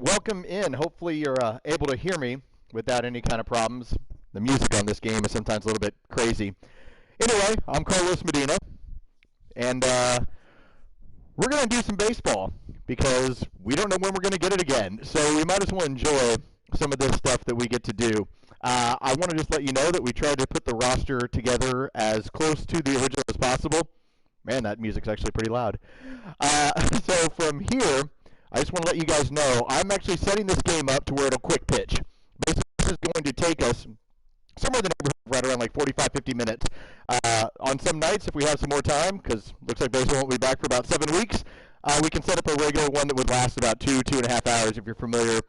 welcome in. Hopefully you're able to hear me without any kind of problems. The music on this game is sometimes a little bit crazy. Anyway, I'm Carlos Medina, and we're going to do some baseball because we don't know when we're going to get it again. So we might as well enjoy some of this stuff that we get to do. I want to just let you know that we tried to put the roster together as close to the original as possible. Man, that music's actually pretty loud. So from here, I just want to let you guys know, I'm actually setting this game up to where it'll quick pitch. Basically, this is going to take us somewhere in the neighborhood right around like 45, 50 minutes. On some nights, if we have some more time, because looks like baseball won't be back for about 7 weeks, we can set up a regular one that would last about 2.5 hours if you're familiar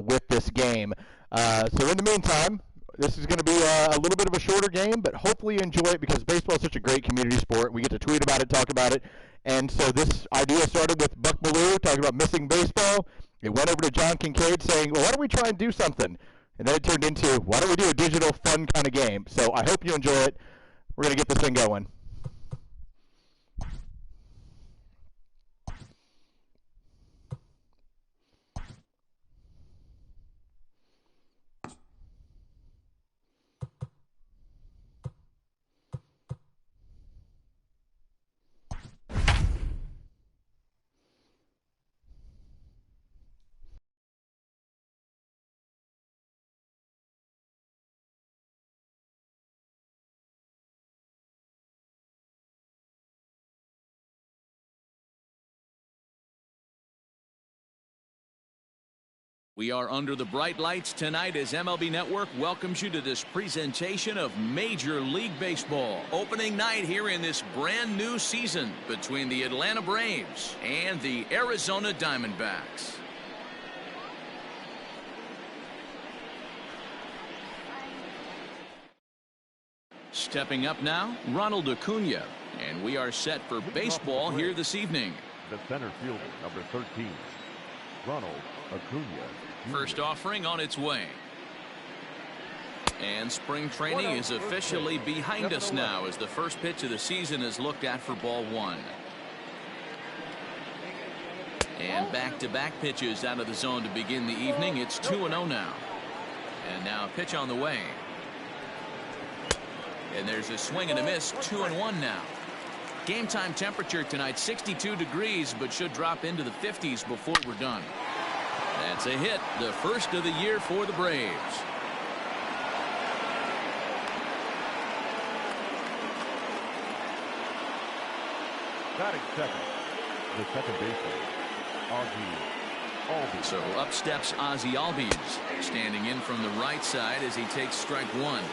with this game. So in the meantime, this is going to be a little bit of a shorter game, but hopefully you enjoy it because baseball is such a great community sport. We get to tweet about it, talk about it. And so this idea started with Buck Ballou talking about missing baseball. It went over to John Kincaid saying, well, why don't we try and do something? And then it turned into, why don't we do a digital fun kind of game? So I hope you enjoy it. We're going to get this thing going. We are under the bright lights tonight as MLB Network welcomes you to this presentation of Major League Baseball. Opening night here in this brand new season between the Atlanta Braves and the Arizona Diamondbacks. Stepping up now, Ronald Acuna. And we are set for baseball here this evening. The center fielder, number 13, Ronald Acuna. First offering on its way. And spring training is officially behind us now as the first pitch of the season is looked at for ball one. And back-to-back pitches out of the zone to begin the evening. It's 2-0 now. And now a pitch on the way. And there's a swing and a miss. 2-1 now. Game time temperature tonight 62 degrees, but should drop into the 50s before we're done. That's a hit, the first of the year for the Braves. Batting second, the second baseman, Ozzie Albies. So up steps Ozzie Albies, standing in from the right side as he takes strike one.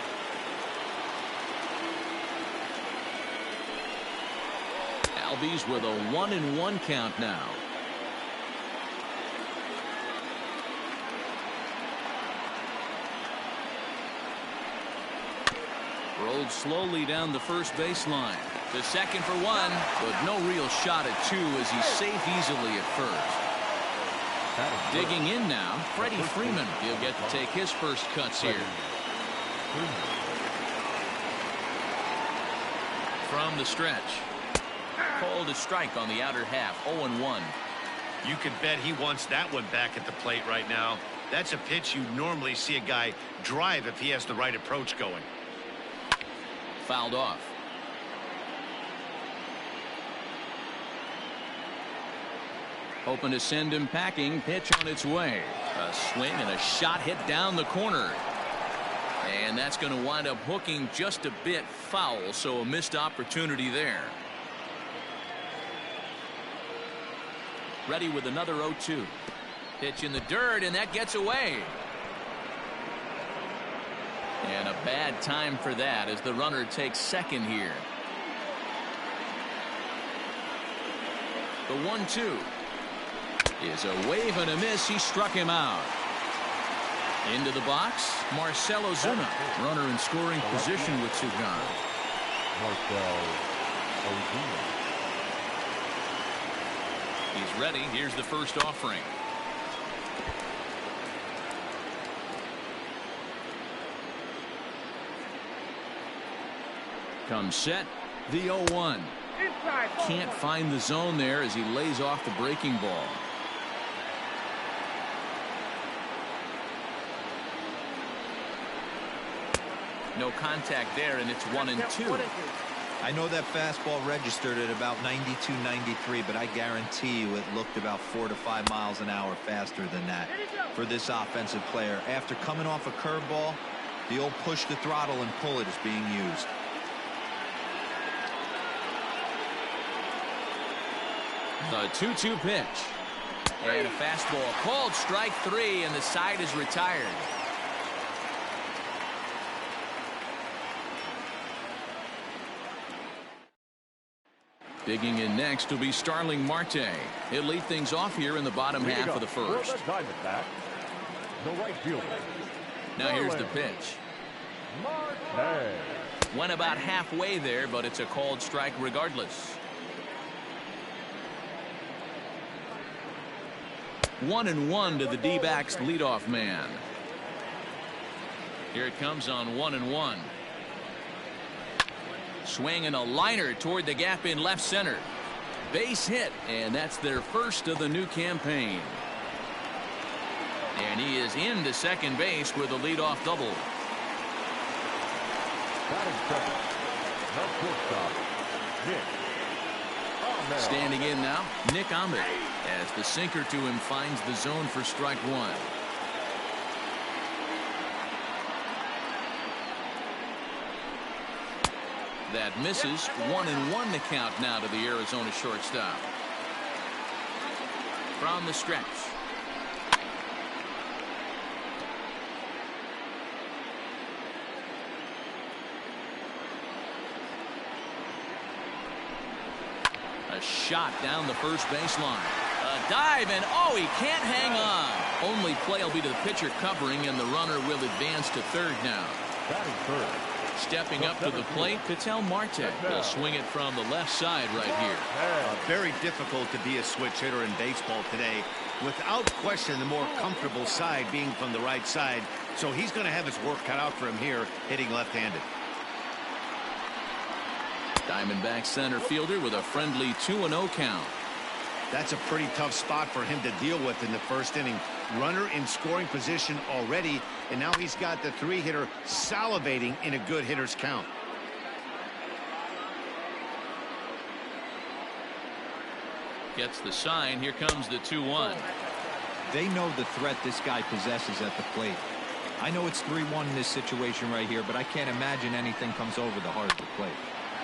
Albies with a 1-1 count now. Rolled slowly down the first baseline. To second for one, but no real shot at two as he's safe easily at first. Digging in now, Freddie Freeman. He'll get to take his first cuts here. From the stretch. Called a strike on the outer half, 0-1. You can bet he wants that one back at the plate right now. That's a pitch you normally see a guy drive if he has the right approach going. Fouled off. Hoping to send him packing. Pitch on its way. A swing and a shot hit down the corner. And that's going to wind up hooking just a bit foul, so a missed opportunity there. Ready with another 0-2. Pitch in the dirt, and that gets away. And a bad time for that as the runner takes second here. The 1-2 is a wave and a miss. He struck him out. Into the box, Marcell Ozuna. Runner in scoring position with two guys. Marcell Ozuna. He's ready. Here's the first offering. Comes set. The 0-1. Can't find the zone there as he lays off the breaking ball. No contact there, and it's 1-2. I know that fastball registered at about 92, 93, but I guarantee you it looked about 4 to 5 miles an hour faster than that for this offensive player. After coming off a curveball, the old push the throttle and pull it is being used. The 2-2 pitch. And a fastball called strike 3, and the side is retired. Digging in next will be Starling Marte. He'll lead things off here in the bottom half of the first. Diamondbacks, the right fielder. Now here's the pitch. Marte. Went about halfway there, but it's a called strike regardless. 1-1 to the D-backs leadoff man. Here it comes on 1-1. Swinging a liner toward the gap in left center. Base hit, and that's their first of the new campaign. And he is into second base with a leadoff double. Batting second, the shortstop, Nick Ahmed. Standing in now, Nick Ahmed, as the sinker to him finds the zone for strike 1. That misses. 1-1 the count now to the Arizona shortstop. From the stretch. A shot down the first baseline. A dive, and oh, he can't hang on. Only play will be to the pitcher covering, and the runner will advance to third now. Batting third. Stepping up to the plate, Ketel Marte will swing it from the left side right here. Very difficult to be a switch hitter in baseball today. Without question, the more comfortable side being from the right side. So he's going to have his work cut out for him here, hitting left-handed. Diamondbacks center fielder with a friendly 2-0 count. That's a pretty tough spot for him to deal with in the first inning. Runner in scoring position already, and now he's got the 3-hitter salivating in a good hitter's count. Gets the sign. Here comes the 2-1. They know the threat this guy possesses at the plate. I know it's 3-1 in this situation right here, but I can't imagine anything comes over the heart of the plate.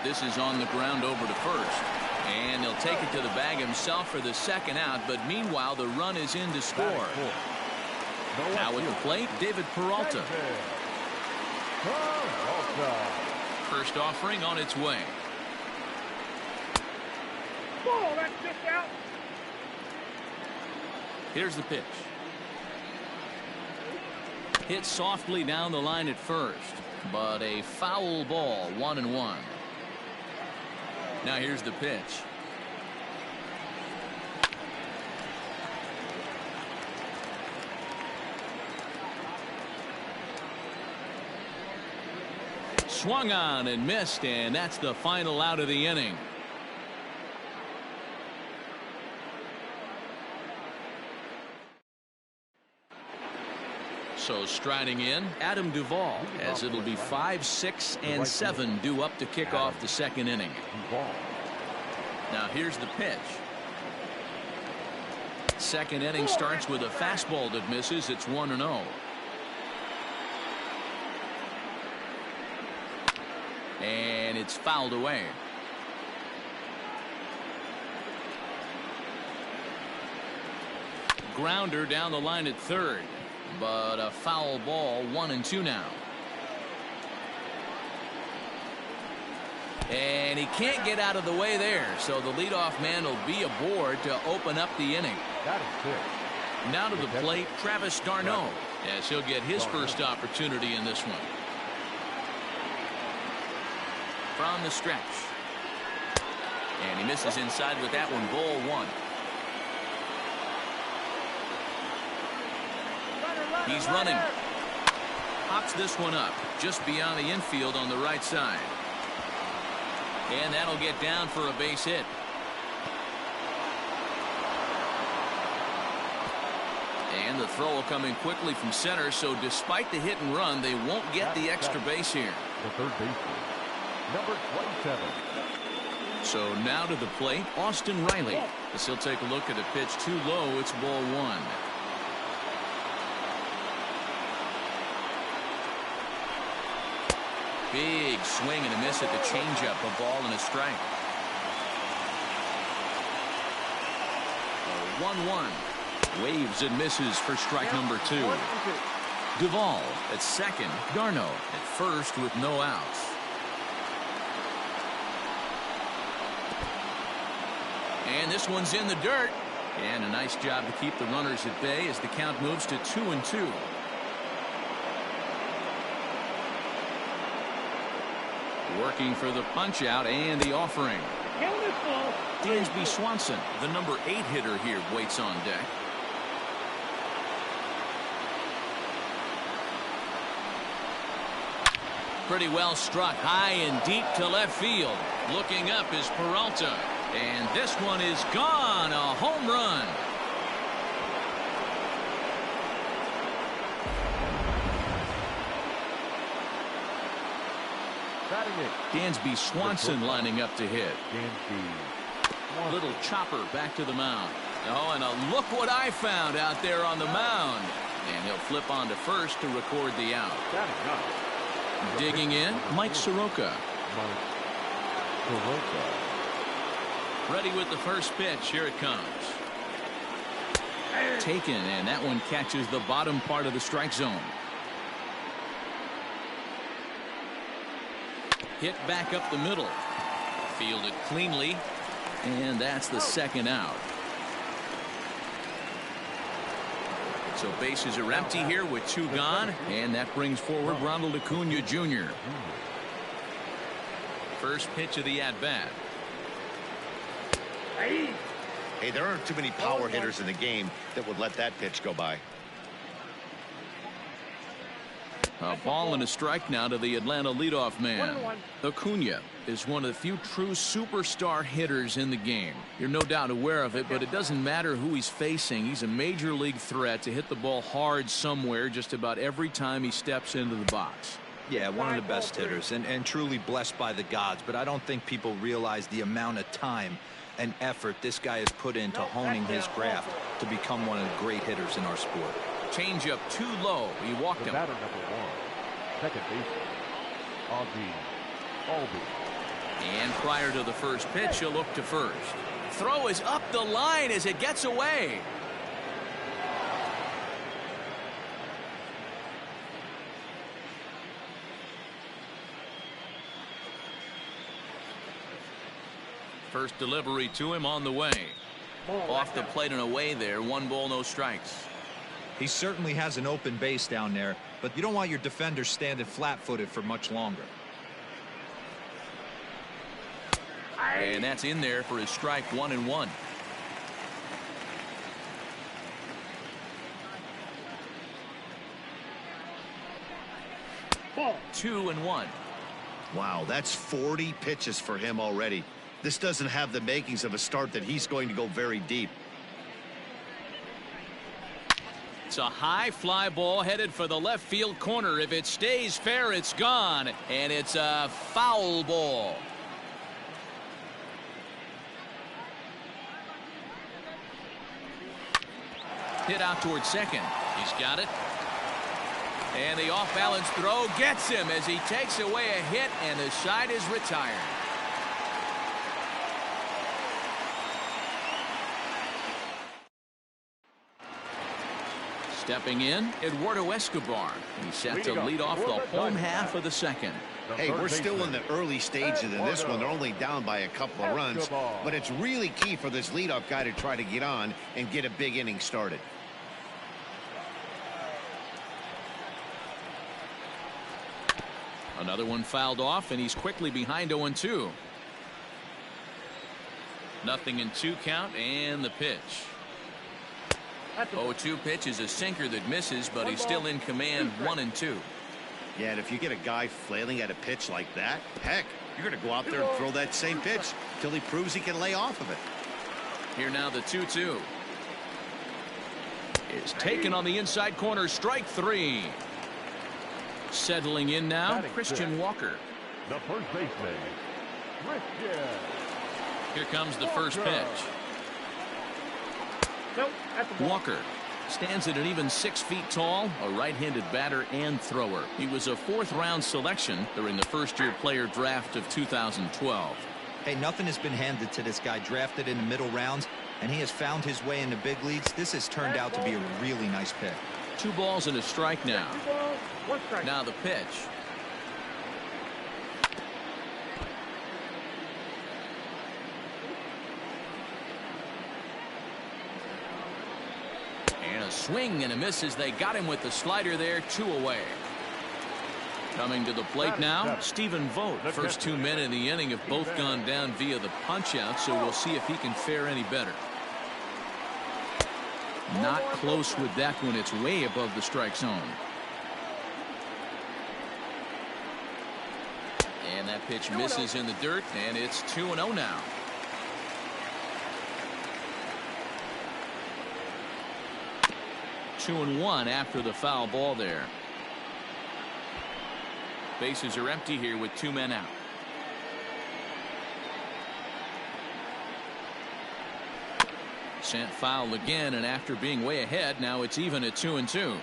This is on the ground over to first. And he'll take it to the bag himself for the second out, but meanwhile the run is in to score. Now at the plate, David Peralta. First offering on its way. Here's the pitch. Hit softly down the line at first, but a foul ball, 1-1. Now here's the pitch. Swung on and missed, and that's the final out of the inning. So striding in, Adam Duvall, as it'll be 5, 6, and 7 due up to kick off the second inning. Now here's the pitch. Second inning starts with a fastball that misses. It's 1-0. And it's fouled away. Grounder down the line at third. But a foul ball, 1-2 now. And he can't get out of the way there, so the leadoff man will be aboard to open up the inning. Now to the plate, Travis d'Arnaud, as he'll get his first opportunity in this one. From the stretch. And he misses inside with that one, ball 1. He's running. Pops this one up just beyond the infield on the right side. And that'll get down for a base hit. And the throw will come in quickly from center, so despite the hit and run, they won't get the extra base here. The third baseman, number 27. So now to the plate, Austin Riley. As he'll take a look at a pitch too low. It's ball one. Big swing and a miss at the changeup. A ball and a strike. 1-1. Waves and misses for strike number 2. Duvall at second. Garneau at first with no outs. And this one's in the dirt. And a nice job to keep the runners at bay as the count moves to 2-2. Working for the punch out and the offering. Dansby Swanson, the number 8 hitter here, waits on deck. Pretty well struck high and deep to left field. Looking up is Peralta. And this one is gone. A home run. Dansby Swanson lining up to hit. Little chopper back to the mound. Oh, and look what I found out there on the mound. And he'll flip on to first to record the out. Digging in, Mike Soroka. Ready with the first pitch. Here it comes. Taken, and that one catches the bottom part of the strike zone. Hit back up the middle. Fielded cleanly, and that's the second out. So bases are empty here with 2 gone, and that brings forward Ronald Acuna Jr. First pitch of the at-bat. Hey, there aren't too many power hitters in the game that would let that pitch go by. A ball and a strike now to the Atlanta leadoff man. Acuna is one of the few true superstar hitters in the game. You're no doubt aware of it, but it doesn't matter who he's facing. He's a major league threat to hit the ball hard somewhere just about every time he steps into the box. Yeah, one of the best hitters and truly blessed by the gods, but I don't think people realize the amount of time and effort this guy has put into honing his craft to become one of the great hitters in our sport. Changeup too low. He walked him. Batter number 1, second baseman, Albee. And prior to the first pitch, he'll look to first. Throw is up the line as it gets away. First delivery to him on the way. Off the plate and away there. 1 ball, no strikes. He certainly has an open base down there, but you don't want your defenders standing flat-footed for much longer. And that's in there for his strike. 1-1. Ball. 2-1. Wow, that's 40 pitches for him already. This doesn't have the makings of a start that he's going to go very deep. It's a high fly ball headed for the left field corner. If it stays fair, it's gone. And it's a foul ball. Hit out towards second. He's got it. And the off-balance throw gets him as he takes away a hit, and the side is retired. Stepping in, Eduardo Escobar. He's set to lead off the home half of the second. Hey, we're still in the early stages of this one. They're only down by a couple of runs, but it's really key for this leadoff guy to try to get on and get a big inning started. Another one fouled off, and he's quickly behind 0-2. Nothing in 2 count, and the pitch. 0-2 pitch is a sinker that misses, but he's still in command. 1-2. Yeah, and if you get a guy flailing at a pitch like that, heck, you're going to go out there and throw that same pitch till he proves he can lay off of it. Here now the 2-2 is taken on the inside corner. Strike 3. Settling in now, Batting Christian sixth. Walker. The first baseman, Christian. Here comes the first pitch. Walker stands at an even 6 feet tall, a right-handed batter and thrower. He was a 4th-round selection during the first-year player draft of 2012. Hey, nothing has been handed to this guy. Drafted in the middle rounds, and he has found his way in the big leagues. This has turned out to be a really nice pick. 2 balls and a strike now. Now the pitch. And a swing and a miss as they got him with the slider there. 2 away. Coming to the plate now, Stephen Vogt. First 2 men in the inning have both gone down via the punch out, so we'll see if he can fare any better. Not close with that one. It's way above the strike zone. And that pitch misses in the dirt, and it's 2-0 now. Two and one after the foul ball there. Bases are empty here with 2 men out. Sent foul again, and after being way ahead, now it's even at 2-2.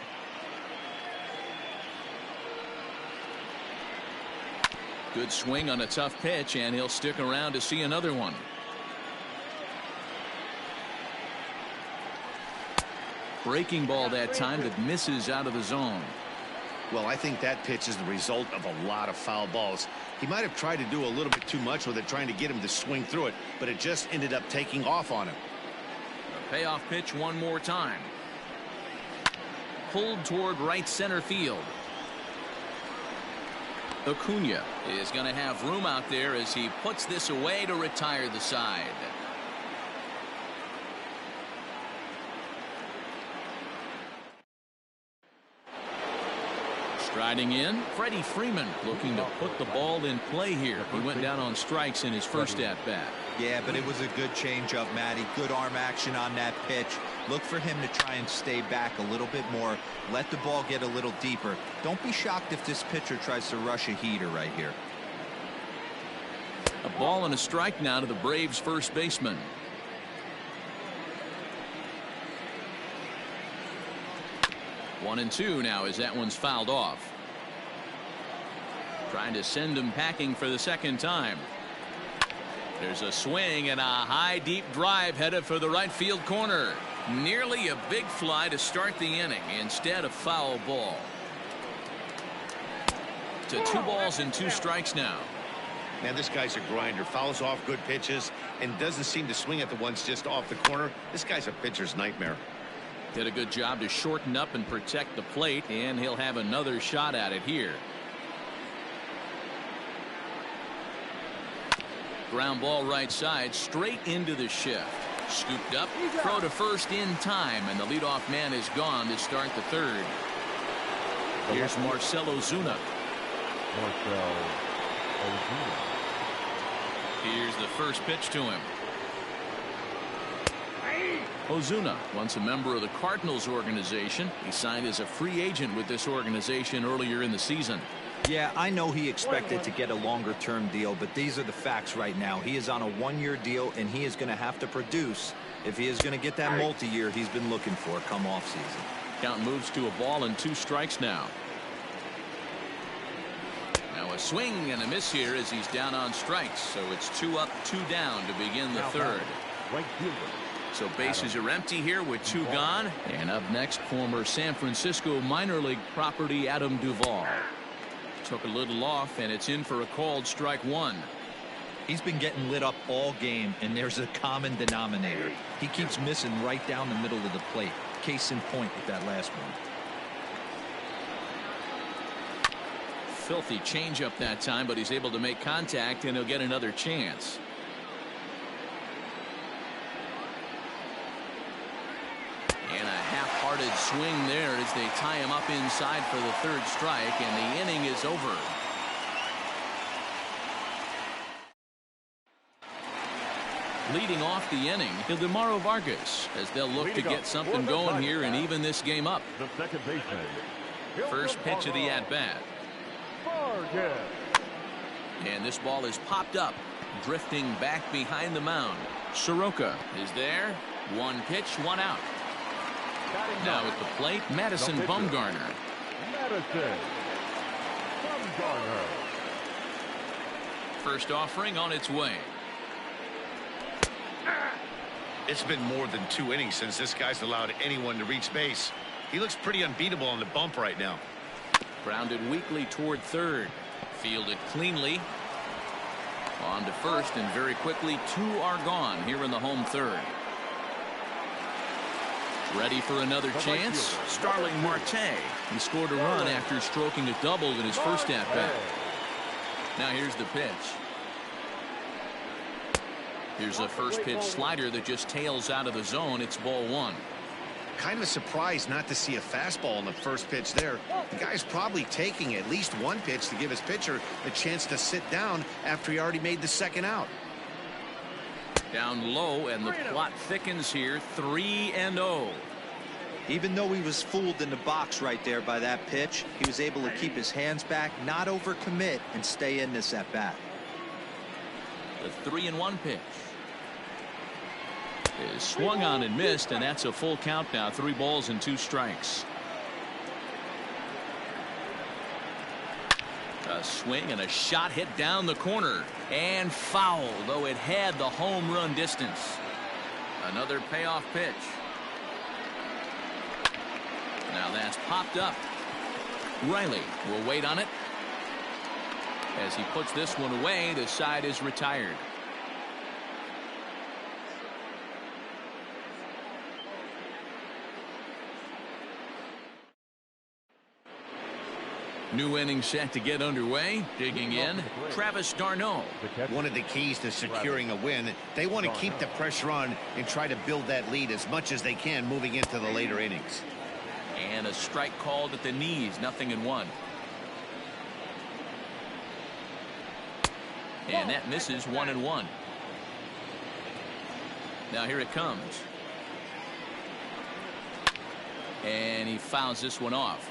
Good swing on a tough pitch, and he'll stick around to see another one. Breaking ball that time that misses out of the zone. Well, I think that pitch is the result of a lot of foul balls. He might have tried to do a little bit too much with it, trying to get him to swing through it, but it just ended up taking off on him. A payoff pitch one more time. Pulled toward right center field. Acuna is going to have room out there as he puts this away to retire the side. Striding in, Freddie Freeman looking to put the ball in play here. He went down on strikes in his first at-bat. Yeah, but it was a good changeup, Matty. Good arm action on that pitch. Look for him to try and stay back a little bit more. Let the ball get a little deeper. Don't be shocked if this pitcher tries to rush a heater right here. A ball and a strike now to the Braves first baseman. 1-2 now as that one's fouled off. Trying to send him packing for the second time. There's a swing and a high deep drive headed for the right field corner. Nearly a big fly to start the inning. Instead, a foul ball. To 2 balls and 2 strikes now. Man, this guy's a grinder. Fouls off good pitches and doesn't seem to swing at the ones just off the corner. This guy's a pitcher's nightmare. Did a good job to shorten up and protect the plate, and he'll have another shot at it here. Ground ball right side, straight into the shift. Scooped up, throw to first in time, and the leadoff man is gone to start the third. Here's Marcell Ozuna. Here's the first pitch to him. Ozuna, once a member of the Cardinals organization. He signed as a free agent with this organization earlier in the season. Yeah, I know he expected to get a longer-term deal, but these are the facts right now. He is on a 1-year deal, and he is going to have to produce if he is going to get that multi-year he's been looking for come off-season. Count moves to a ball and 2 strikes now. Now a swing and a miss here as he's down on strikes, so it's 2 up, 2 down to begin the third. So bases are empty here with 2 gone. And up next, former San Francisco minor league property Adam Duvall. Took a little off, and it's in for a called strike 1. He's been getting lit up all game, and there's a common denominator. He keeps missing right down the middle of the plate. Case in point with that last one. Filthy changeup that time, but he's able to make contact, and he'll get another chance. And a half-hearted swing there as they tie him up inside for the third strike, and the inning is over. Leading off the inning, Ildemaro Vargas, as they'll look to get something going here and even this game up. The second baseman. First pitch of the at-bat. target. And this ball is popped up, drifting back behind the mound. Soroka is there. One pitch, one out. Now at the plate, Madison Bumgarner. Madison Bumgarner. First offering on its way. It's been more than 2 innings since this guy's allowed anyone to reach base. He looks pretty unbeatable on the bump right now. Grounded weakly toward third. Fielded cleanly. On to first, and very quickly 2 are gone here in the home third. Ready for another chance. Starling Marte. He scored a run after stroking a double in his first at-bat. Now here's the pitch. Here's a first pitch slider that just tails out of the zone. It's ball 1. Kind of surprised not to see a fastball on the first pitch there. The guy's probably taking at least one pitch to give his pitcher a chance to sit down after he already made the second out. Down low, and the plot thickens here. 3-0. Even though he was fooled in the box right there by that pitch, he was able to keep his hands back, not overcommit, and stay in this at bat. The 3-1 pitch is swung on and missed, and that's a full count now. 3 balls and 2 strikes. A swing and a shot hit down the corner and foul, though it had the home run distance. Another payoff pitch. Now that's popped up. Riley will wait on it. As he puts this one away, the side is retired. New inning set to get underway. Digging in, Travis d'Arnaud. One of the keys to securing a win, they want to keep the pressure on and try to build that lead as much as they can moving into the later innings. And a strike called at the knees. 0-1. And that misses. 1-1. Now here it comes. And he fouls this one off.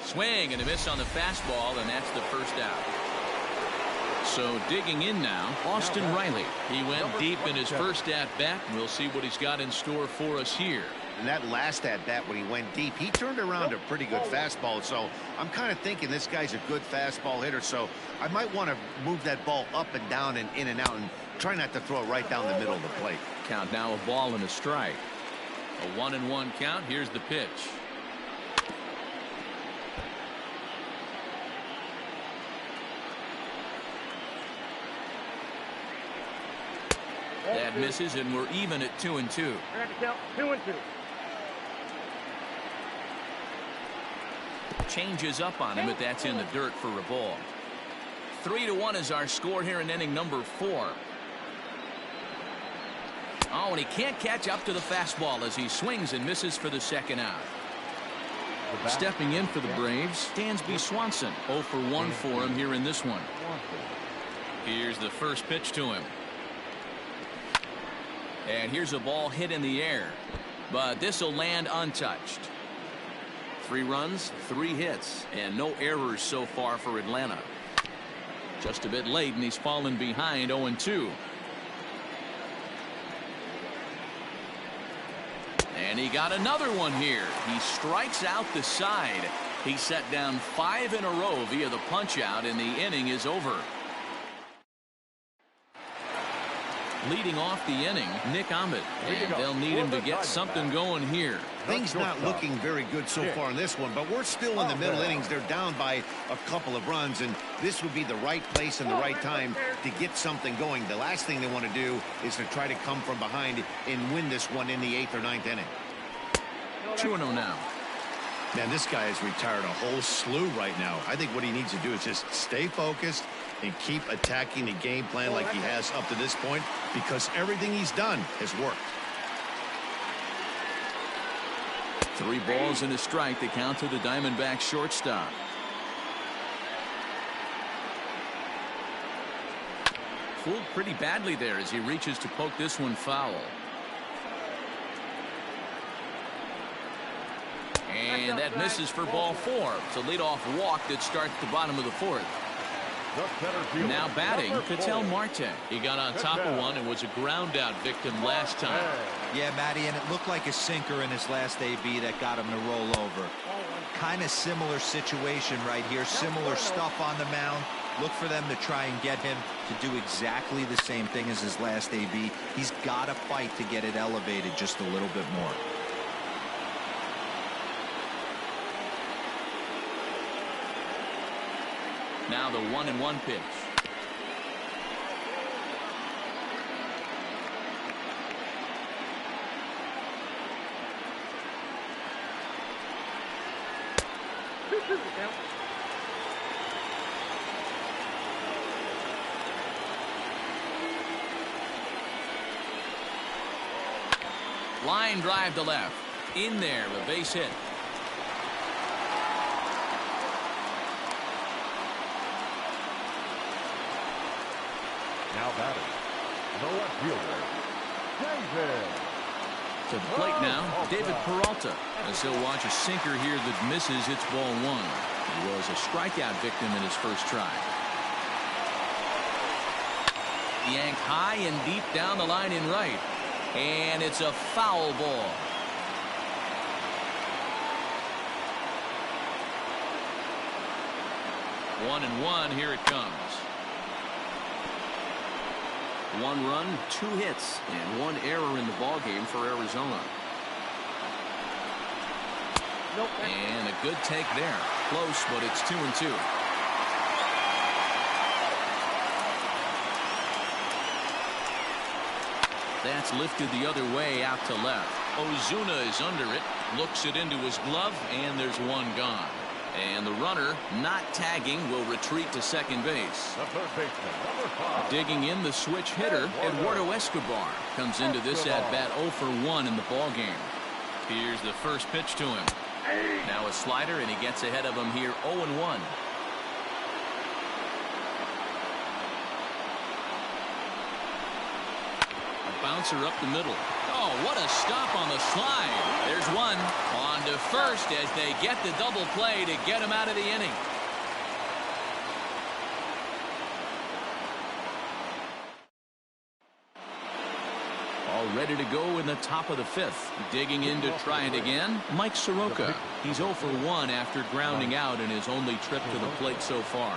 Swing and a miss on the fastball, and that's the first out. So digging in now, Austin Riley. He went deep in his first at-bat. We'll see what he's got in store for us here. And that last at-bat when he went deep, he turned around a pretty good fastball. So I'm kind of thinking this guy's a good fastball hitter. So I might want to move that ball up and down and in and out and try not to throw it right down the middle of the plate. Count now, a ball and a strike. A 1-1 count. Here's the pitch. That misses, and we're even at 2-2. 2-2. Changes up on him, but that's in the dirt for a ball. 3-1 is our score here in inning number 4. Oh, and he can't catch up to the fastball as he swings and misses for the second out. Stepping in for the Braves, Dansby Swanson. 0 for 1 for him here in this one. Here's the first pitch to him. And here's a ball hit in the air, but this will land untouched. 3 runs, 3 hits, and no errors so far for Atlanta. Just a bit late, and he's fallen behind. 0-2. And he got another one here. He strikes out the side. He set down 5 in a row via the punch out, and the inning is over. Leading off the inning, Nick Ahmed, and they'll need him to get something going here. Things not looking very good so far in this one, but we're still in the middle innings. They're down by a couple of runs, and this would be the right place and the right time to get something going. The last thing they want to do is to try to come from behind and win this one in the 8th or 9th inning. 2-0 now. Man, this guy has retired a whole slew right now. I think what he needs to do is just stay focused and keep attacking the game plan like he has up to this point, because everything he's done has worked. 3 balls and a strike to count to the Diamondbacks shortstop. Fooled pretty badly there as he reaches to poke this one foul. And that misses for ball 4. It's a leadoff walk that starts the bottom of the 4th. Now batting, Ketel Marte. He got on top of one and was a ground out victim last time. Yeah, Matty, and it looked like a sinker in his last AB that got him to roll over. Kind of similar situation right here. Similar stuff on the mound. Look for them to try and get him to do exactly the same thing as his last AB. He's got to fight to get it elevated just a little bit more. Now the 1-1 pitch. Line drive to left. In there, a base hit. Now batting, the left fielder, David. To the plate now, David Peralta, as he'll watch a sinker here that misses. It's ball 1. He was a strikeout victim in his first try. Yanked high and deep down the line in right. And it's a foul ball. One and one, here it comes. 1 run, 2 hits, and 1 error in the ballgame for Arizona. And a good take there. Close, but it's 2-2. That's lifted the other way out to left. Ozuna is under it, looks it into his glove, and there's 1 gone. And the runner, not tagging, will retreat to second base. The third baseman, number 5. Digging in, the switch hitter, Eduardo Escobar, comes into this at-bat 0 for 1 in the ballgame. Here's the first pitch to him. Now a slider, and he gets ahead of him here 0-1. A bouncer up the middle. Oh, what a stop on the slide. There's 1. On to first as they get the double play to get him out of the inning. All ready to go in the top of the 5th. Digging in to try it again, Mike Soroka. He's 0 for 1 after grounding out in his only trip to the plate so far.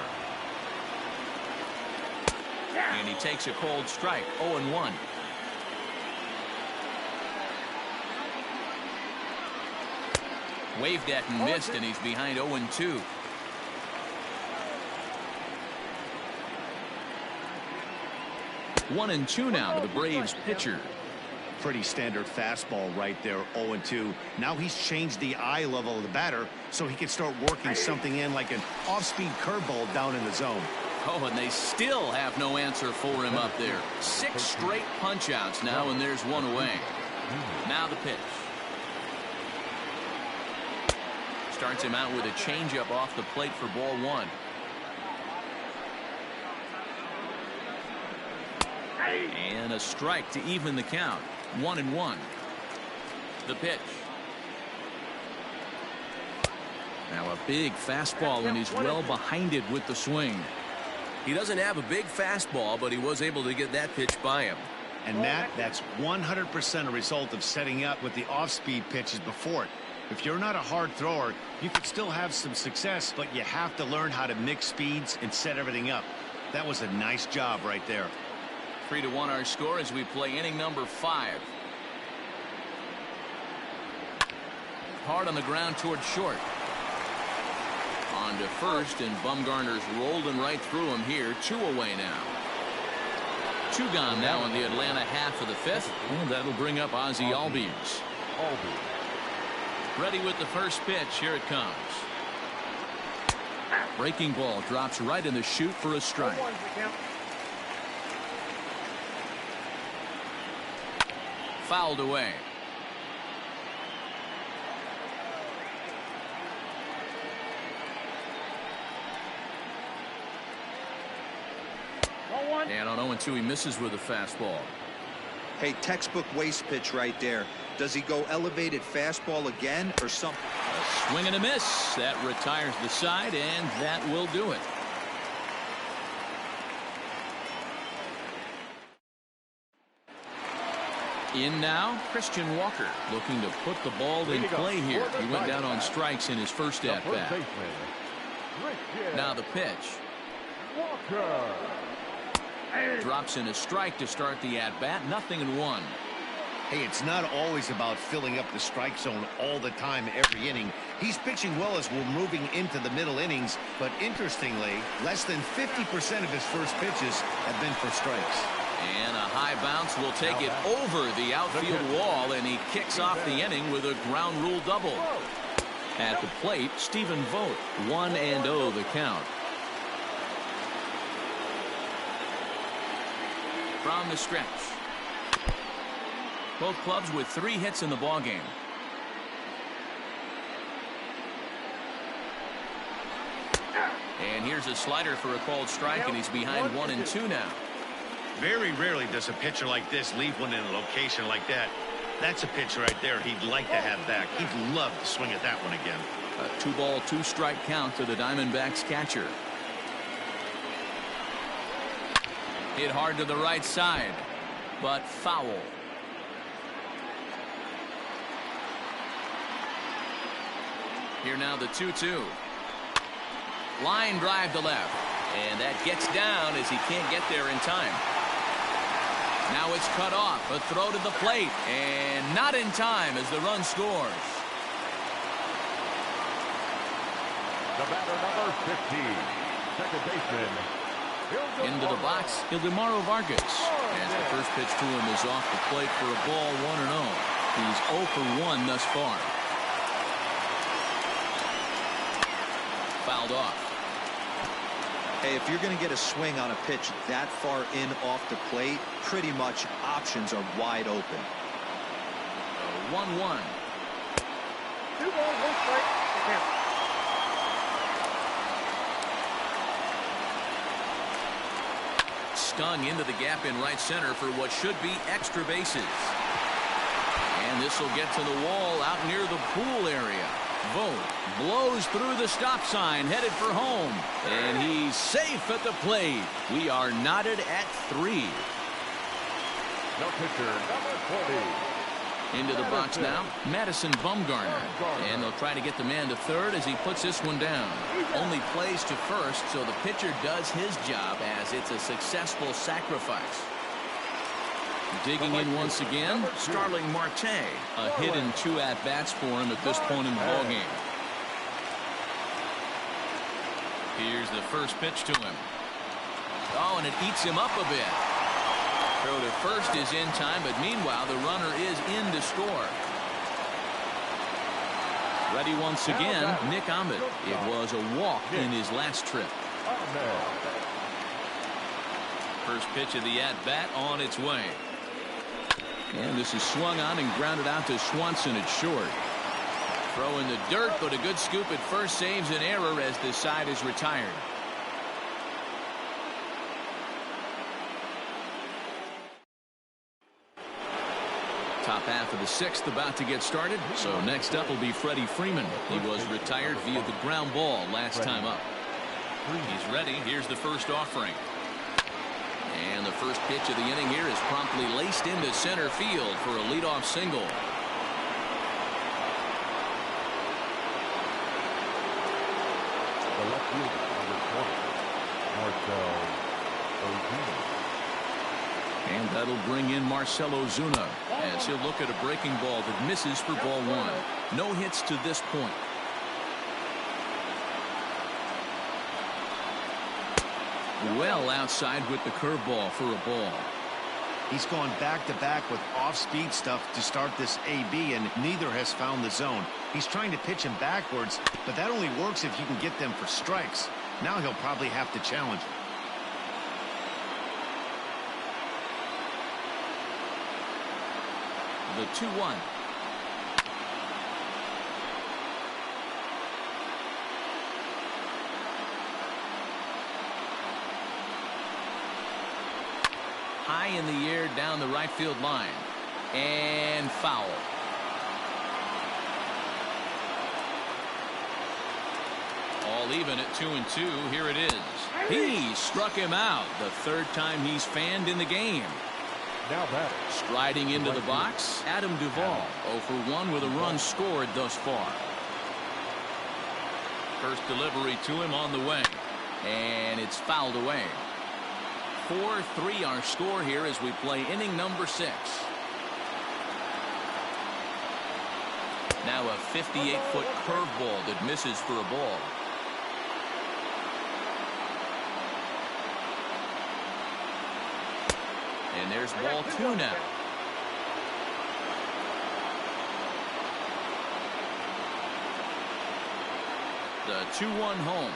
And he takes a cold strike, 0-1. Waved at and missed, and he's behind 0-2. One and 2 now to the Braves pitcher. Pretty standard fastball right there, 0-2. Now he's changed the eye level of the batter so he can start working something in like an off-speed curveball down in the zone. Oh, and they still have no answer for him up there. 6 straight punch-outs now, and there's 1 away. Now the pitch. Starts him out with a changeup off the plate for ball 1. And a strike to even the count. 1-1. The pitch. Now a big fastball, and he's well behind it with the swing. He doesn't have a big fastball, but he was able to get that pitch by him. And Matt, that's 100% a result of setting up with the off-speed pitches before it. If you're not a hard thrower, you could still have some success, but you have to learn how to mix speeds and set everything up. That was a nice job right there. 3-1 our score as we play inning number 5. Hard on the ground towards short. On to first, and Bumgarner's rolling right through him here. 2 away now. 2 gone now in the Atlanta half of the 5th, and that'll bring up Ozzie Albies. Ready with the first pitch. Here it comes. Breaking ball drops right in the chute for a strike. Fouled away. And on 0-2, he misses with a fastball. Hey, textbook waste pitch right there. Does he go elevated fastball again or something? Swing and a miss. That retires the side, and that will do it. In now, Christian Walker, looking to put the ball in play here. He went down on strikes in his first at-bat. Now the pitch. Drops in a strike to start the at-bat. 0-1. Hey, it's not always about filling up the strike zone all the time every inning. He's pitching well as we're moving into the middle innings, but interestingly, less than 50% of his first pitches have been for strikes. And a high bounce will take it over the outfield wall, and he kicks off the inning with a ground rule double. At the plate, Stephen Vogt, 1-0 the count. From the stretch. Both clubs with 3 hits in the ballgame. And here's a slider for a called strike, and he's behind 1-2 now. Very rarely does a pitcher like this leave one in a location like that. That's a pitch right there he'd like to have back. He'd love to swing at that one again. A 2-ball, 2-strike count to the Diamondbacks catcher. Hit hard to the right side, but foul. Here now the 2-2. Line drive to left, and that gets down as he can't get there in time. Now it's cut off. A throw to the plate, and not in time as the run scores. The batter, number 15, second baseman. Into the box, Ildemaro Vargas. As the first pitch to him is off the plate for a ball, 1-0. He's 0 for 1 thus far. Fouled off. Hey, if you're going to get a swing on a pitch that far in off the plate, pretty much options are wide open. 1-1. 2 balls, 1 strike. Stung into the gap in right center for what should be extra bases. And this will get to the wall out near the pool area. Vogt blows through the stop sign, headed for home, and he's safe at the plate. We are knotted at 3. No pitcher, number 40. Into the box now, Madison Bumgarner, and they'll try to get the man to third as he puts this one down. Only plays to first, so the pitcher does his job as it's a successful sacrifice. Digging in once again, Starling Marte. A hit in 2 at-bats for him at this point in the ballgame. Here's the first pitch to him. Oh, and it eats him up a bit. Throw to first is in time, but meanwhile, the runner is in to score. Ready once again, Nick Ahmed. It was a walk in his last trip. First pitch of the at-bat on its way. And this is swung on and grounded out to Swanson at short. Throw in the dirt, but a good scoop at first saves an error as the side is retired. Top half of the 6th about to get started. So next up will be Freddie Freeman. He was retired via the ground ball last time up. He's ready. Here's the first offering. And the first pitch of the inning here is promptly laced into center field for a leadoff single. The left fielder, number 20, Marcell Ozuna. And that'll bring in Marcell Ozuna as he'll look at a breaking ball that misses for ball 1. No hits to this point. Well outside with the curveball for a ball. He's gone back-to-back with off-speed stuff to start this AB, and neither has found the zone. He's trying to pitch him backwards, but that only works if you can get them for strikes. Now he'll probably have to challenge him. The 2-1. High in the air down the right field line. And foul. Ball even at 2-2. Here it is. He struck him out. The third time he's fanned in the game. Now batting. Striding into the box, Adam Duvall. 0 for 1 with a run scored thus far. First delivery to him on the way. And it's fouled away. 4-3 our score here as we play inning number 6. Now a 58-foot curveball that misses for a ball. And there's ball 2 now. The 2-1 home.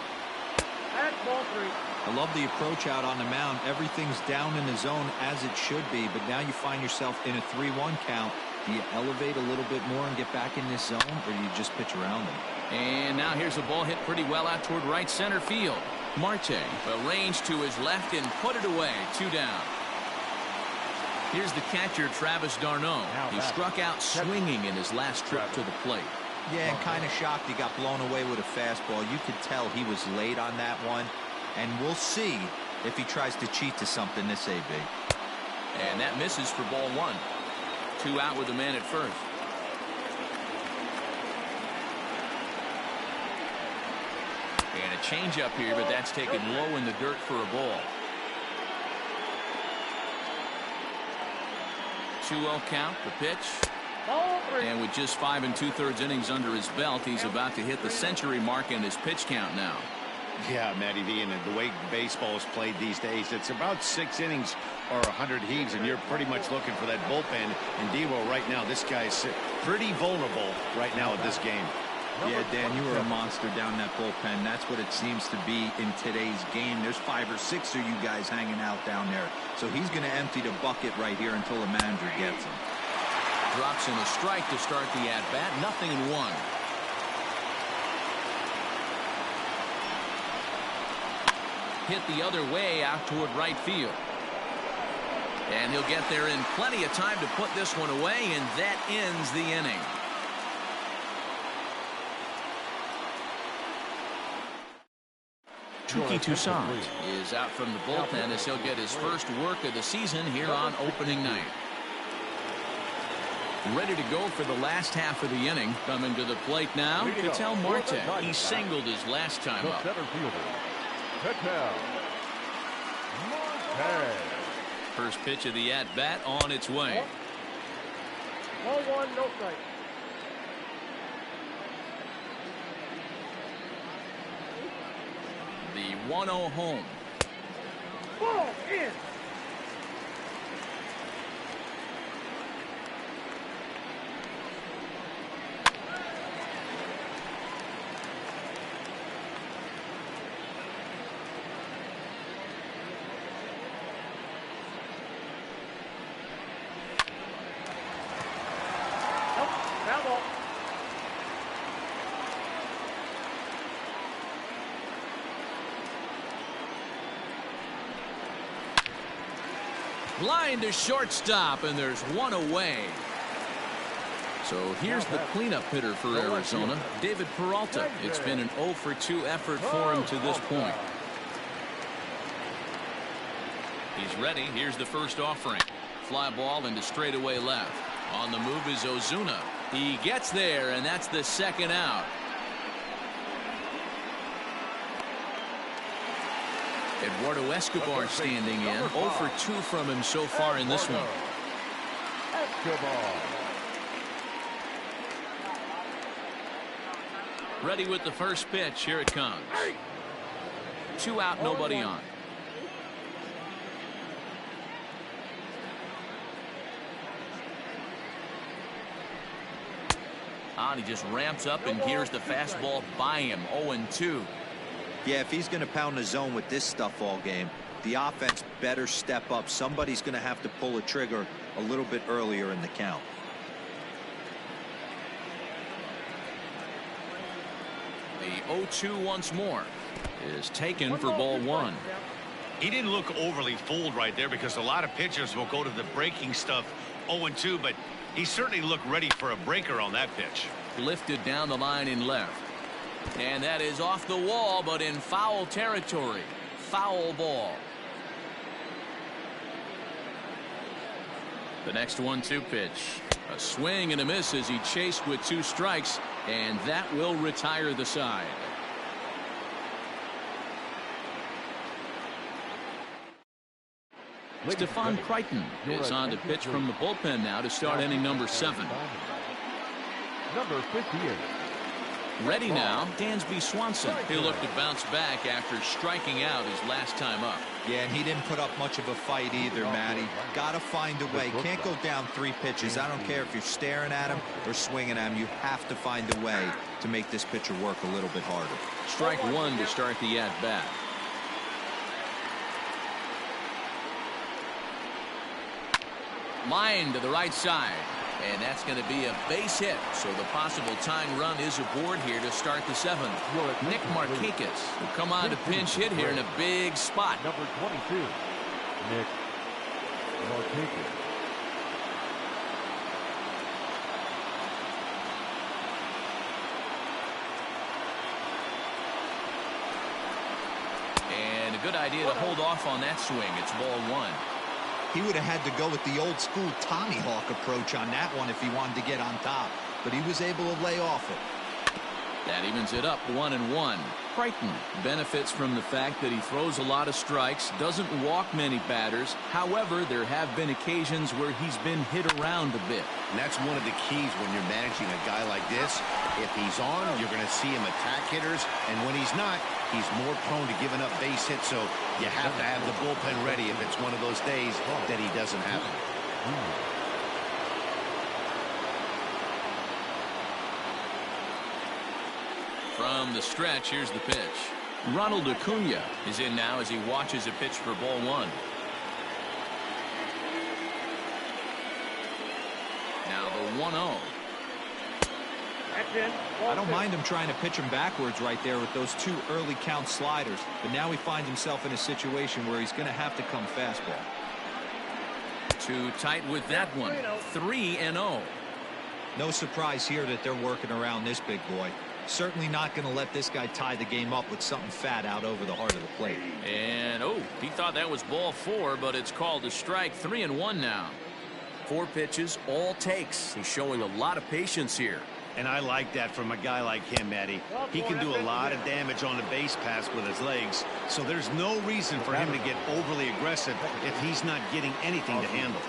That's ball 3. I love the approach out on the mound. Everything's down in the zone as it should be, but now you find yourself in a 3-1 count. Do you elevate a little bit more and get back in this zone, or do you just pitch around them? And now here's a ball hit pretty well out toward right center field. Marte arranged to his left and put it away. 2 down. Here's the catcher, Travis d'Arnaud. He struck out swinging in his last trip to the plate. Yeah, and kind of shocked he got blown away with a fastball. You could tell he was late on that one, and we'll see if he tries to cheat to something this AB. And that misses for ball 1. 2 out with the man at first. And a changeup here, but that's taken low in the dirt for a ball. 2-0 count, the pitch. Ball 3. And with just 5 2/3 innings under his belt, he's about to hit the century mark in his pitch count now. Yeah, Matty V, and the way baseball is played these days, it's about 6 innings or 100 heaves, and you're pretty much looking for that bullpen. And Devo right now, this guy's pretty vulnerable right now at this game. Yeah, Dan, you were a monster down that bullpen. That's what it seems to be in today's game. There's 5 or 6 of you guys hanging out down there. So he's going to empty the bucket right here until the manager gets him. Drops in a strike to start the at-bat. 0-1. Hit the other way out toward right field. And he'll get there in plenty of time to put this one away, and that ends the inning. Touki Toussaint is out from the bullpen as he'll get his first work of the season here on opening night. Ready to go for the last half of the inning. Coming to the plate now, Ketel Marte. He singled his last time up. First pitch of the at-bat on its way. Ball 1, no strike. The 1-0 home. Ball in. Foul ball. Line to shortstop, and there's one away. So here's the cleanup hitter for Arizona, David Peralta. It's been an 0 for 2 effort for him to this point. He's ready. Here's the first offering. Fly ball into straightaway left. On the move is Ozuna. He gets there, and that's the second out. Eduardo Escobar standing in. 0 for 2 from him so far in this one. Ready with the first pitch. Here it comes. 2 out, nobody on. He just ramps up and gears the fastball by him. 0-2. Yeah, if he's going to pound the zone with this stuff all game, the offense better step up. Somebody's going to have to pull a trigger a little bit earlier in the count. The 0-2 once more is taken for ball 1. He didn't look overly fooled right there, because a lot of pitchers will go to the breaking stuff 0-2, but he certainly looked ready for a breaker on that pitch. Lifted down the line in left. And that is off the wall, but in foul territory. Foul ball. The next 1-2 pitch. A swing and a miss as he chased with 2 strikes, and that will retire the side. Stefan Crichton is on to pitch from the bullpen now to start inning number 7. Number 58. Ready now, Dansby Swanson. He'll look to bounce back after striking out his last time up. Yeah, and he didn't put up much of a fight either, Matty. Got to find a way. Can't go down 3 pitches. I don't care if you're staring at him or swinging at him. You have to find a way to make this pitcher work a little bit harder. Strike 1 to start the at-bat. Line to the right side. And that's going to be a base hit. So the possible tying run is aboard here to start the 7th. Nick Markakis will come on to pinch hit here in a big spot. Number 22. Nick Markakis. And a good idea to hold off on that swing. It's ball 1. He would have had to go with the old school Tommy Hawk approach on that one if he wanted to get on top, but he was able to lay off it. That evens it up 1-1. Crichton benefits from the fact that he throws a lot of strikes, doesn't walk many batters. However, there have been occasions where he's been hit around a bit. And that's one of the keys when you're managing a guy like this. If he's on, you're going to see him attack hitters, and when he's not, he's more prone to giving up base hits, so you have to have the bullpen ready if it's one of those days that he doesn't have it. From the stretch, here's the pitch. Ronald Acuna is in now as he watches a pitch for ball 1. Now the 1-0. I don't mind him trying to pitch him backwards right there with those 2 early count sliders, but now he finds himself in a situation where he's going to have to come fastball. Too tight with that one. 3-0. No surprise here that they're working around this big boy. Certainly not going to let this guy tie the game up with something fat out over the heart of the plate. And he thought that was ball 4, but it's called a strike. 3-1 now. 4 pitches, all takes. He's showing a lot of patience here. And I like that from a guy like him, Eddie. He can do a lot of damage on the base pass with his legs, so there's no reason for him to get overly aggressive if he's not getting anything to handle.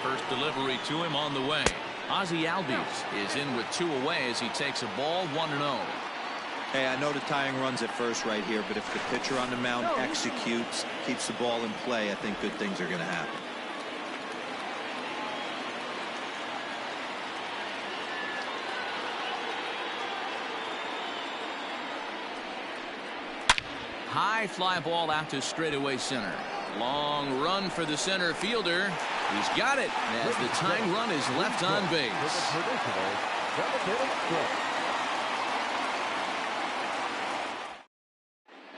First delivery to him on the way. Ozzie Albies is in with 2 away as he takes a ball 1-0. Hey, I know the tying runs at first right here, but if the pitcher on the mound executes, keeps the ball in play, I think good things are going to happen. High fly ball out to straightaway center. Long run for the center fielder. He's got it as the tying run is left on base.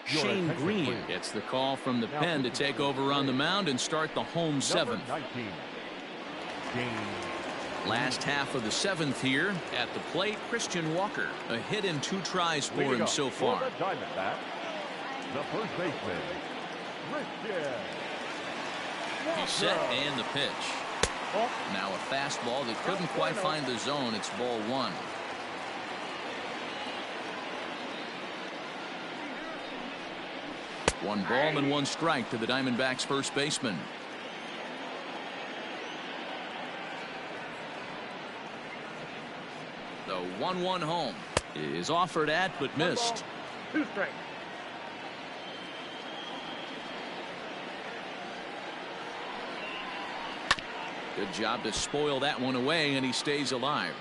Shane Green gets the call from the pen to take over on the mound and start the home 7th. Last half of the 7th here at the plate. Christian Walker, a hit in 2 tries for him so far. The first baseman, Christian. He's set and the pitch. Now a fastball that couldn't quite find the zone. It's ball 1. One ball and 1 strike to the Diamondbacks first baseman. The 1-1 home is offered at but missed. 2 strikes. Good job to spoil that one away, and he stays alive.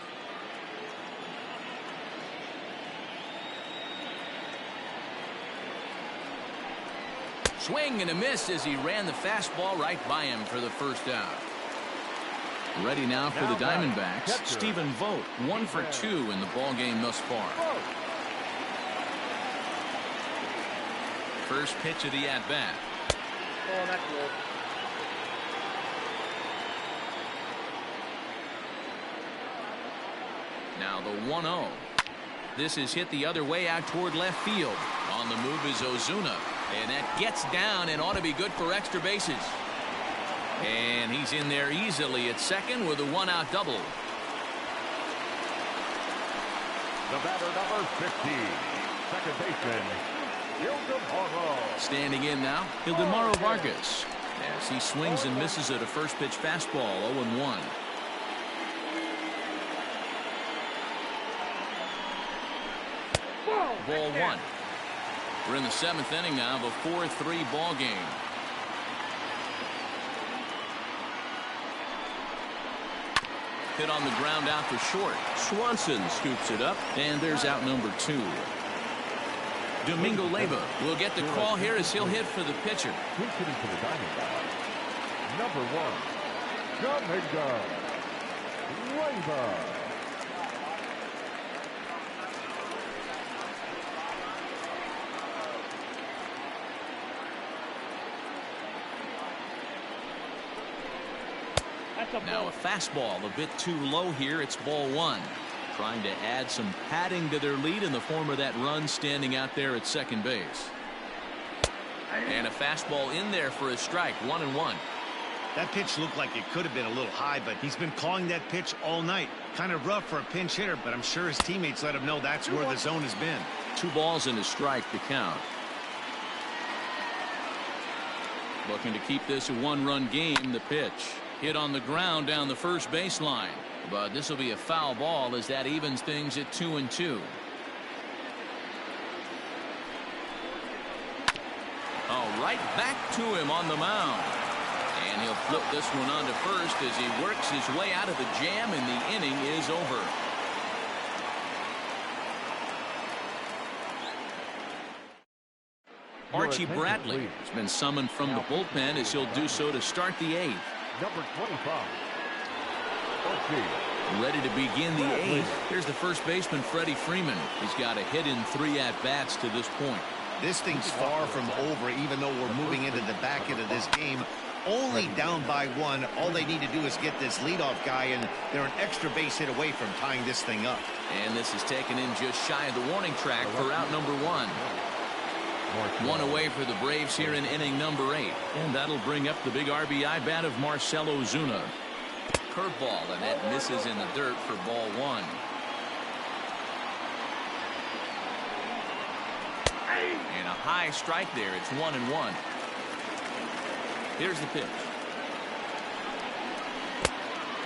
Swing and a miss as he ran the fastball right by him for the first out. Ready now for the Diamondbacks. Stephen Vogt, 1 for 2 in the ballgame thus far. First pitch of the at-bat. Oh, that's low. Now the 1-0. This is hit the other way out toward left field. On the move is Ozuna. And that gets down and ought to be good for extra bases. And he's in there easily at second with a 1-out double. The batter, number 15, second baseman, Ildemaro. Standing in now, Ildemaro Vargas. As he swings and misses at a first pitch fastball, 0-1. Ball one. We're in the 7th inning now of a 4-3 ball game. Hit on the ground out for short. Swanson scoops it up, and there's out number 2. Domingo Leyva will get the call here as he'll hit for the pitcher. He's hitting for the Diamondbacks. Number 1, Domingo Leyva. Now a fastball a bit too low here. It's ball 1. Trying to add some padding to their lead in the form of that run standing out there at second base. And a fastball in there for a strike. 1-1. That pitch looked like it could have been a little high, but he's been calling that pitch all night. Kind of rough for a pinch hitter, but I'm sure his teammates let him know that's where the zone has been. 2 balls and a strike to count. Looking to keep this a 1-run game. The pitch hit on the ground down the first baseline, but this will be a foul ball as that evens things at 2-2. Oh, right back to him on the mound, and he'll flip this one on to first as he works his way out of the jam, and the inning is over. Archie Bradley has been summoned from the bullpen as he'll do so to start the 8th. Number 25, Archie. Ready to begin the 8th. Here's the first baseman, Freddie Freeman. He's got a hit in 3 at-bats to this point. This thing's far from over, even though we're moving into the back end of this game. Only down by 1. All they need to do is get this leadoff guy, and they're an extra base hit away from tying this thing up. And this is taken in just shy of the warning track for out number 1. 1 away for the Braves here in inning number 8. And that'll bring up the big RBI bat of Marcell Ozuna. Curveball, and that misses in the dirt for ball 1. And a high strike there. It's 1-1. Here's the pitch.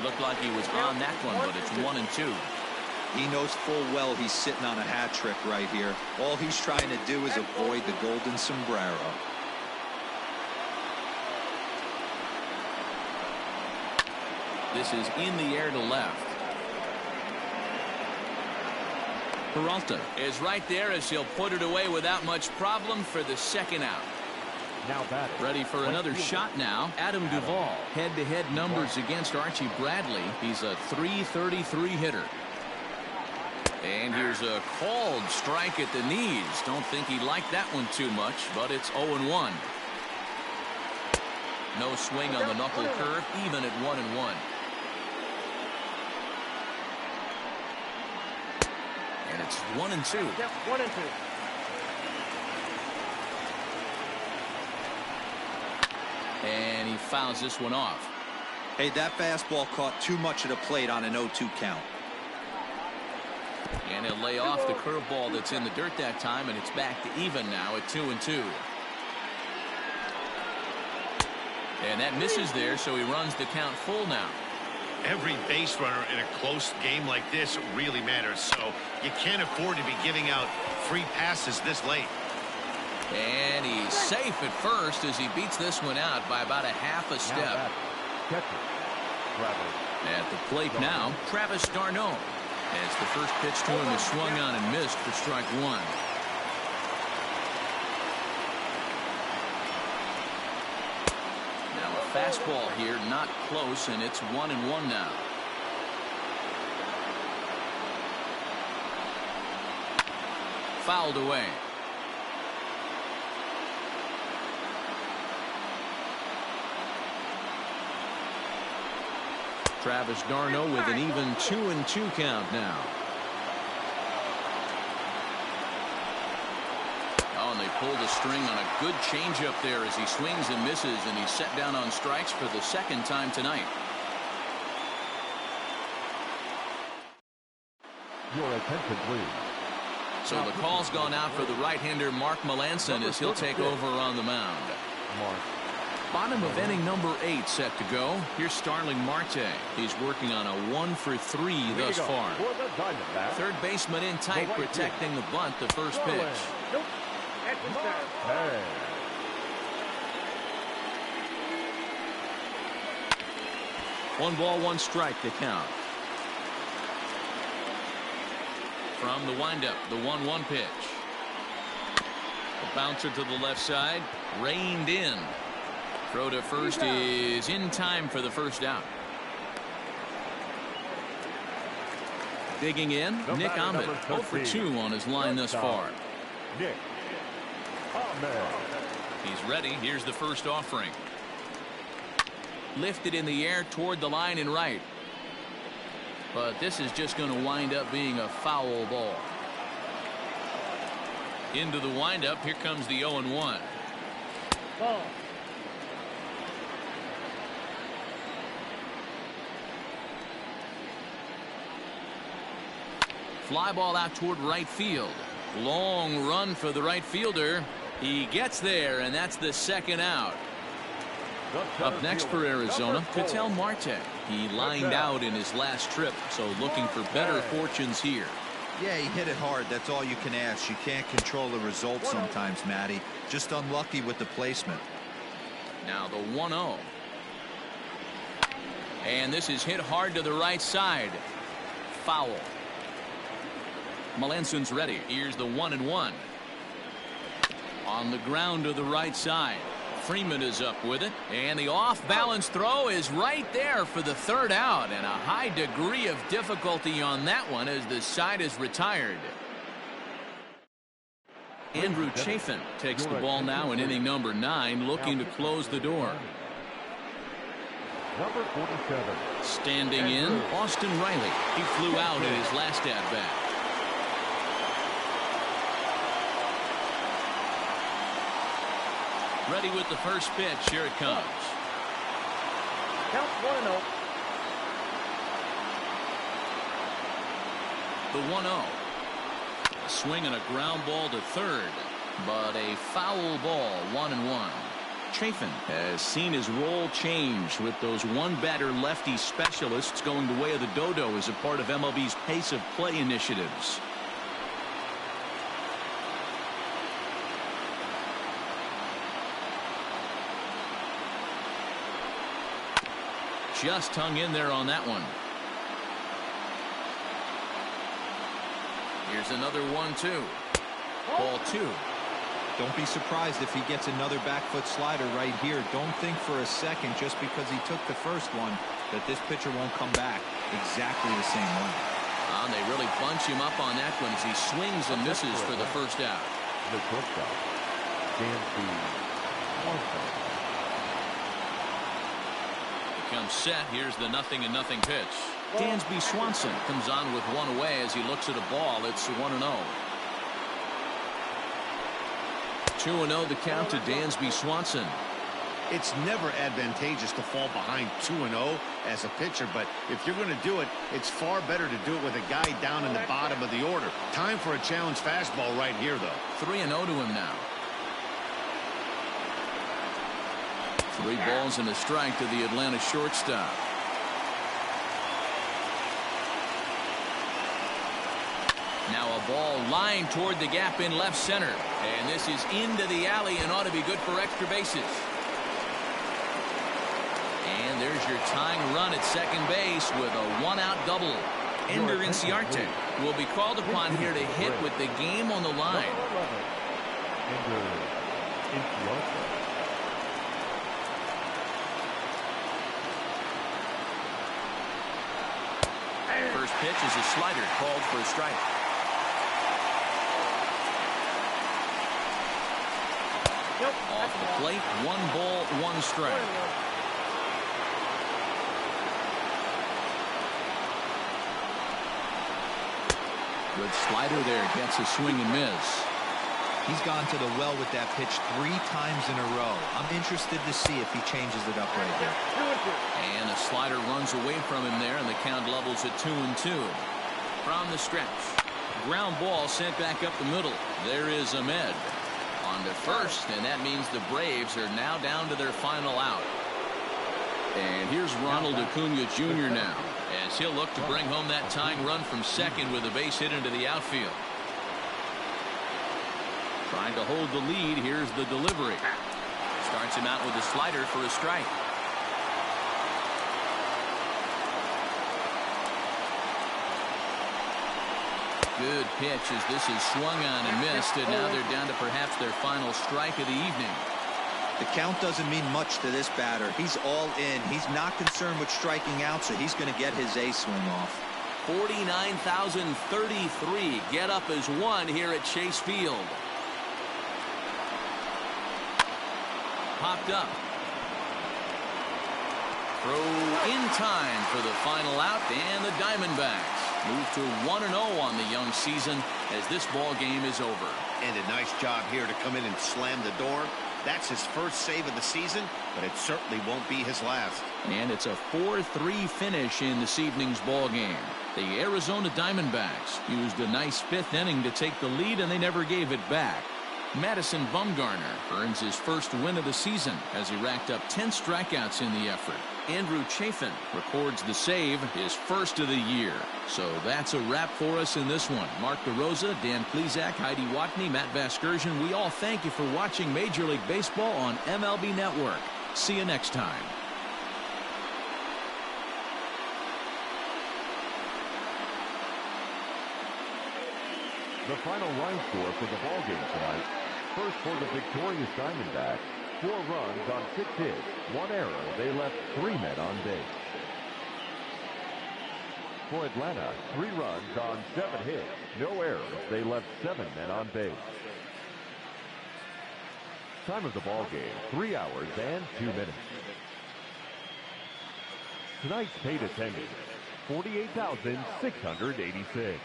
Looked like he was on that one, but it's 1-2. He knows full well he's sitting on a hat trick right here. All he's trying to do is avoid the golden sombrero. This is in the air to left. Peralta is right there as he'll put it away without much problem for the 2nd out. Now batting. Ready for another shot now. Adam Duvall. Head-to-head numbers against Archie Bradley. He's a .333 hitter. And here's a called strike at the knees. Don't think he liked that one too much, but it's 0-1. No swing on the knuckle curve, even at 1-1. And it's 1-2. Yep, 1-2. And he fouls this one off. Hey, that fastball caught too much of the plate on an 0-2 count. And he'll lay off the curveball that's in the dirt that time, and it's back to even now at 2-2. And that misses there, so he runs the count full now. Every base runner in a close game like this really matters, so you can't afford to be giving out free passes this late. And he's safe at first as he beats this one out by about a half a step. At the plate now, Travis d'Arnaud. As the first pitch to him is swung on and missed for strike 1. Now a fastball here, not close, and it's 1-1 now. Fouled away. Travis d'Arnaud with an even 2-2 count now. pulled a string on a good changeup there as he swings and misses, and he's set down on strikes for the second time tonight. Your attention, please. So the call's gone out for the right-hander Mark Melanson as he'll take over on the mound. Mark. Bottom of inning number 8 set to go. Here's Starling Marte. He's working on a 1-for-3 thus far. For the Diamondbacks. Third baseman in tight, protecting the bunt, the first pitch. Nope. That's inside. Hey. 1 ball, 1 strike to count. From the windup, the 1-1 pitch. A bouncer to the left side, reined in. Throw to first is in time for the first out. Digging in, Nick Ahmed, 0 for 2 on his line thus far. Nick Ahmed. He's ready. Here's the first offering. Lifted in the air toward the line and right. But this is just going to wind up being a foul ball. Into the windup. Here comes the 0-1. Ball. Fly ball out toward right field. Long run for the right fielder. He gets there, and that's the second out. Up next for Arizona, Ketel Marte. He lined out in his last trip, so looking for better fortunes here. Yeah, he hit it hard. That's all you can ask. You can't control the result sometimes, Matty. Just unlucky with the placement. Now the 1-0. And this is hit hard to the right side. Foul. Melanson's ready. Here's the 1-1. On the ground to the right side. Freeman is up with it, and the off-balance throw is right there for the third out, and a high degree of difficulty on that one as the side is retired. Andrew Chafin takes the ball now in inning number 9, looking to close the door. Number 47. Standing in, Austin Riley. He flew out in his last at-bat. Ready with the first pitch. Here it comes. Count 1-0. The 1-0. A swing and a ground ball to third, but a foul ball. 1-1. Chafin has seen his role change with those one-batter lefty specialists going the way of the dodo as a part of MLB's pace of play initiatives. Just hung in there on that one. Here's another 1-2. Ball 2. Don't be surprised if he gets another back foot slider right here. Don't think for a second, just because he took the first one, that this pitcher won't come back exactly the same way. They really bunch him up on that one as he swings and misses for the first out. The shortstop. Comes set. Here's the 0-0 pitch. Dansby Swanson comes on with one away as he looks at a ball. It's 1-0. 2-0 the count to Dansby Swanson. It's never advantageous to fall behind 2-0 as a pitcher, but if you're going to do it, it's far better to do it with a guy down in the bottom of the order. Time for a challenge fastball right here, though. 3-0 to him now. 3 balls and a strike to the Atlanta shortstop. Now a ball lined toward the gap in left center. And this is into the alley and ought to be good for extra bases. And there's your tying run at second base with a 1-out double. Ender Inciarte will be called upon here to hit with the game on the line. Ender Inciarte. First pitch is a slider called for a strike. Off the plate, 1 ball, 1 strike. Good slider there, gets a swing and miss. He's gone to the well with that pitch 3 times in a row. I'm interested to see if he changes it up right here. And a slider runs away from him there, and the count levels at 2-2. From the stretch. Ground ball sent back up the middle. There is Ahmed on to first, and that means the Braves are now down to their final out. And here's Ronald Acuna Jr. now, as he'll look to bring home that tying run from second with a base hit into the outfield. Trying to hold the lead. Here's the delivery. Starts him out with a slider for a strike. Good pitch as this is swung on and missed, and now they're down to perhaps their final strike of the evening. The count doesn't mean much to this batter. He's all in. He's not concerned with striking out, so he's going to get his A swing off. 49,033 get up as one here at Chase Field. Popped up. Throw in time for the final out, and the Diamondbacks move to 1-0 on the young season as this ball game is over. And a nice job here to come in and slam the door. That's his first save of the season, but it certainly won't be his last. And it's a 4-3 finish in this evening's ball game. The Arizona Diamondbacks used a nice 5th inning to take the lead, and they never gave it back. Madison Bumgarner earns his first win of the season as he racked up 10 strikeouts in the effort. Andrew Chafin records the save, his first of the year. So that's a wrap for us in this one. Mark DeRosa, Dan Plesac, Heidi Watney, Matt Vasgersian, we all thank you for watching Major League Baseball on MLB Network. See you next time. The final line score for the ballgame tonight. First for the victorious Diamondbacks, 4 runs on 6 hits, 1 error. They left 3 men on base. For Atlanta, 3 runs on 7 hits, no errors. They left 7 men on base. Time of the ballgame, 3 hours and 2 minutes. Tonight's paid attendance, 48,686.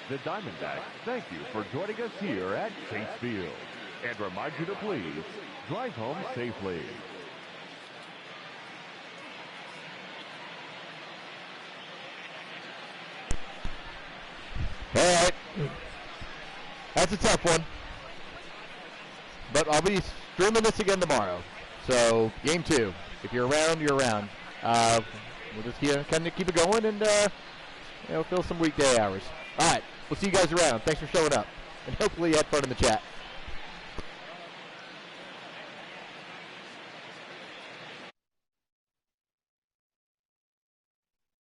The Diamondbacks thank you for joining us here at Chase Field and remind you to please drive home safely. All right. That's a tough one. But I'll be streaming this again tomorrow. So, game 2. If you're around, you're around. We'll just kind of keep it going and fill some weekday hours. All right. We'll see you guys around. Thanks for showing up. And hopefully you had fun in the chat.